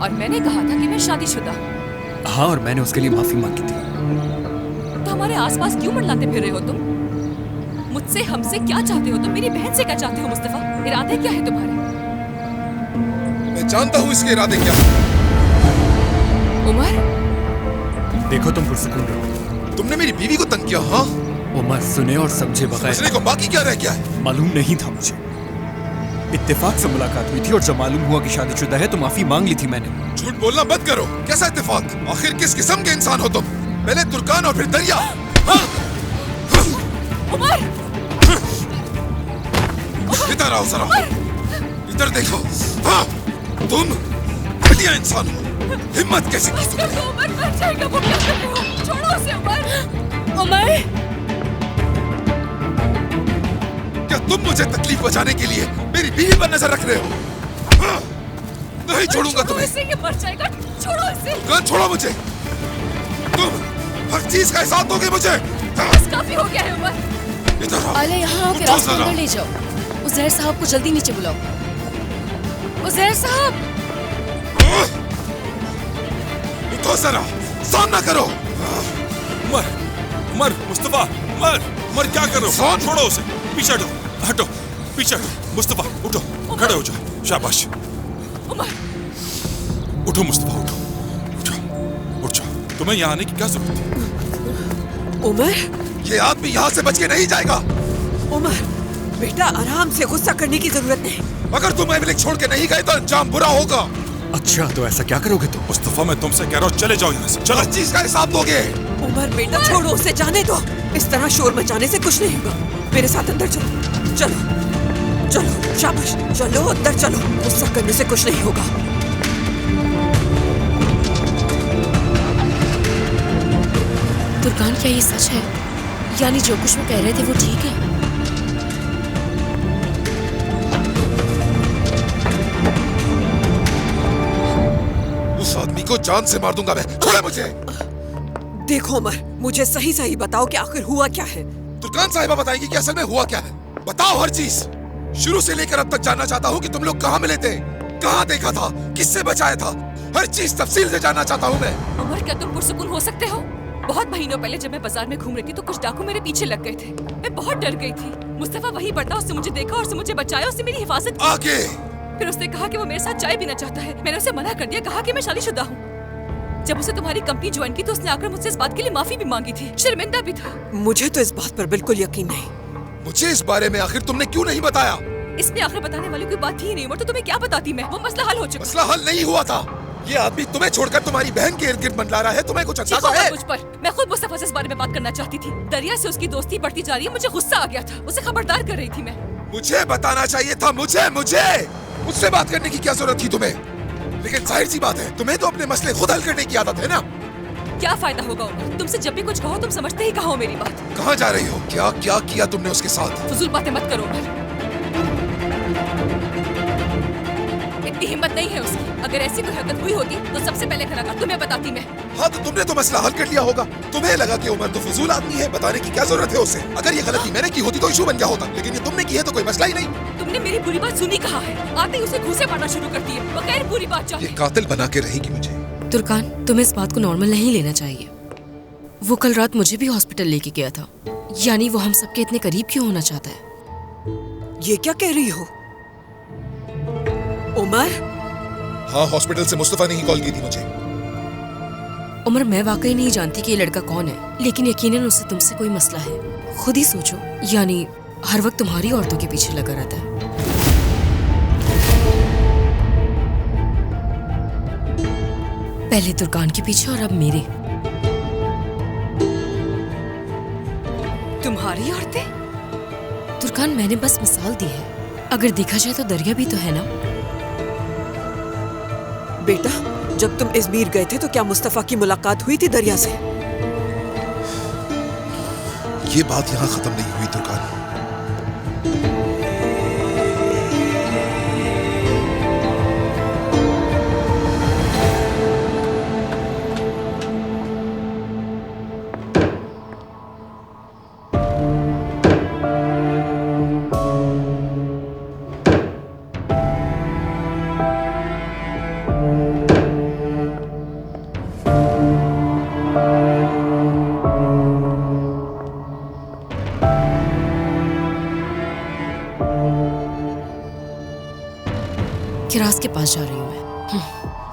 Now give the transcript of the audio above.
और मैंने कहा था कि मैं शादीशुदा हूँ। हाँ, और मैंने उसके लिए माफी मांगी थी। तो हमारे आसपास क्यों मंडलाते फिर रहे हो तुम? मुझसे, हमसे क्या चाहते हो तुम? मेरी बहन से क्या चाहते हो मुस्तफा? इरादे क्या है तुम्हारे? मैं जानता हूँ इसके इरादे क्या हैं। उमर, देखो तुम पुरसुकून रहो। तुमने मेरी बीवी को तंग किया, हाँ? उमर, सुने और समझे बगैर समझने को बाकी क्या रह गया है? मालूम नहीं था मुझे। इत्तेफाक से मुलाकात हुई थी और जब मालूम हुआ कि शादीशुदा है तो माफी मांग ली थी मैंने। झूठ बोलना बंद करो। कैसा इत्तेफाक? आखिर किस किस्म के इंसान हो तुम? पहले तुर्कान और फिर दरिया। हाँ? उमर, इधर आओ जरा, इधर देखो। हाँ, तुम घटिया इंसान हो। हिम्मत कैसे की तुमने? उमर मर जाएगा, वो क्या कर रहे हो? छोड़ो उसे उमर। उमर, क्या तुम मुझे तकलीफ पहुंचाने के लिए मेरी बीवी पर नजर रख रहे हो? हाँ, नहीं छोड़ूंगा तुम्हें। इसे, ये मर जाएगा। छोड़ो इसे। तुरंत छोड़ो मुझे। तुम हर चीज का एहसास दोगे मुझे। बस काफी हो गया है उमर। इधर आओ। आले, यहाँ आओ, उठो जरा। अंदर ले जाओ। उज़ैर साहब को जल्दी नीचे बुलाओ। उज़ैर साहब, उठो जरा, सामना करो। उमर, उमर, मुस्तफा, उमर, उमर क्या कर रहे हो? छोड़ो उसे, पीछे हटो, हटो, पीछे हटो। मुस्तफा, उठो, खड़े हो जाओ। शाबाश। उमर, उठो मुस्तफा, उठो, उठो, उठ जाओ। तुम्हें यहाँ आने की क्या जरूरत थी? उमर, ये आदमी यहाँ से बच के नहीं जाएगा। उमर, बेटा आराम से, गुस्सा करने की जरूरत नहीं। अगर तुम एमिलिक छोड़ के नहीं गए तो अंजाम बुरा होगा। अच्छा, तो ऐसा क्या करोगे तुम? मुस्तफा, मैं तुमसे कह रहा हूँ, चले जाओ यहाँ से, चलो। हर चीज का हिसाब दोगे। उमर बेटा, छोड़ो उसे, जाने दो। इस तरह शोर मचाने से कुछ नहीं होगा। मेरे साथ अंदर चलो, चलो, चलो, शाबाश, चलो अंदर चलो। गुस्सा करने से कुछ नहीं होगा। तुर्कान, क्या ये सच है? यानी जो कुछ वो कह रहे थे वो ठीक है? उस आदमी को जान से मार दूंगा मैं। छोड़ो मुझे। देखो उमर, मुझे सही सही बताओ कि आखिर हुआ क्या है। तुर्कान साहिबा बताएंगी कि असल में हुआ क्या है। बताओ हर चीज, शुरू से लेकर अब तक जानना चाहता हूँ कि तुम लोग कहाँ मिले थे, कहाँ देखा था, किससे बचाया था। हर चीज तफसील से जानना चाहता हूँ मैं। उमर, क्या तुम पुरसुकून हो सकते हो? बहुत महीनों पहले जब मैं बाजार में घूम रही थी तो कुछ डाकू मेरे पीछे लग गए थे। मैं बहुत डर गई थी। मुस्तफा वहीं पर था, उसने मुझे देखा और उसने मुझे बचाया, उसने मेरी हिफाजत की। आगे फिर उसने कहा कि वो मेरे साथ चाय पीना चाहता है। मैंने उसे मना कर दिया, कहा कि मैं शादीशुदा हूँ। जब उसे तुम्हारी कंपनी ज्वाइन की तो उसने आकर मुझसे इस बात के लिए माफी भी मांगी थी, शर्मिंदा भी था। मुझे तो इस बात पर बिल्कुल यकीन नहीं। मुझे इस बारे में आखिर तुमने क्यों नहीं बताया? इसमें आखिर बताने वाली कोई बात ही नहीं। उमर, तो तुम्हें क्या बताती मैं? वो मसला हल हो चुका। मसला हल नहीं हुआ था। ये आदमी तुम्हें छोड़कर तुम्हारी बहन के इर्द गिर्द मंडला रहा है। तुम्हें कुछ अंदाजा है? मुझ पर। मैं खुद मुस्तफा से इस बारे में बात करना चाहती थी। दरिया से उसकी दोस्ती बढ़ती जा रही है, मुझे गुस्सा आ गया था। उसे खबरदार कर रही थी मैं। मुझे बताना चाहिए था। मुझे मुझसे बात करने की क्या जरूरत थी तुम्हें? लेकिन जाहिर सी बात है, तुम्हें तो अपने मसले खुद हल करने की आदत है ना। क्या फायदा होगा उमर? तुमसे जब भी कुछ कहो तुम समझते ही कहो मेरी बात। कहाँ जा रही हो? क्या क्या किया तुमने उसके साथ? फजूल बातें मत करो उमर। इतनी हिम्मत नहीं है उसकी। अगर ऐसी कोई हरकत हुई होती तो सबसे पहले खड़ा कर तुम्हें बताती मैं। हाँ, तो तुमने तो मसला हल कर लिया होगा। तुम्हें लगा कि उमर तो फजूल आदमी है, बताने की क्या जरूरत है उसे? अगर ये गलती मैंने की होती तो इशू बन गया होता, लेकिन ये तुमने की है तो कोई मसला ही नहीं। तुमने मेरी बुरी बात सुनी कहा है? आते ही उसे घूंसे मारना शुरू करती है, बगैर बुरी बात ये चाहे। कातिल बना के रहेगी मुझे। तुर्कान, तुम्हें इस बात को नॉर्मल नहीं लेना चाहिए। वो कल रात मुझे भी हॉस्पिटल लेके गया था। यानी वो हम सबके इतने करीब क्यों होना चाहता है? ये क्या कह रही हो उमर? हाँ, हॉस्पिटल से मुस्तफा ने ही कॉल की थी मुझे। उमर, मैं वाकई नहीं जानती कि ये लड़का कौन है, लेकिन यकीनन उससे तुमसे कोई मसला है। खुद ही सोचो, यानी हर वक्त तुम्हारी औरतों के पीछे लगा रहता है। पहले तुर्कान के पीछे और अब मेरे। तुम्हारी औरतें? तुर्कान, मैंने बस मिसाल दी है। अगर देखा जाए तो दरिया भी तो है ना। बेटा, जब तुम इज़मीर गए थे तो क्या मुस्तफा की मुलाकात हुई थी दरिया से? ये बात यहाँ खत्म नहीं हुई तुर्कान। किरास के पास जा रही हूँ मैं।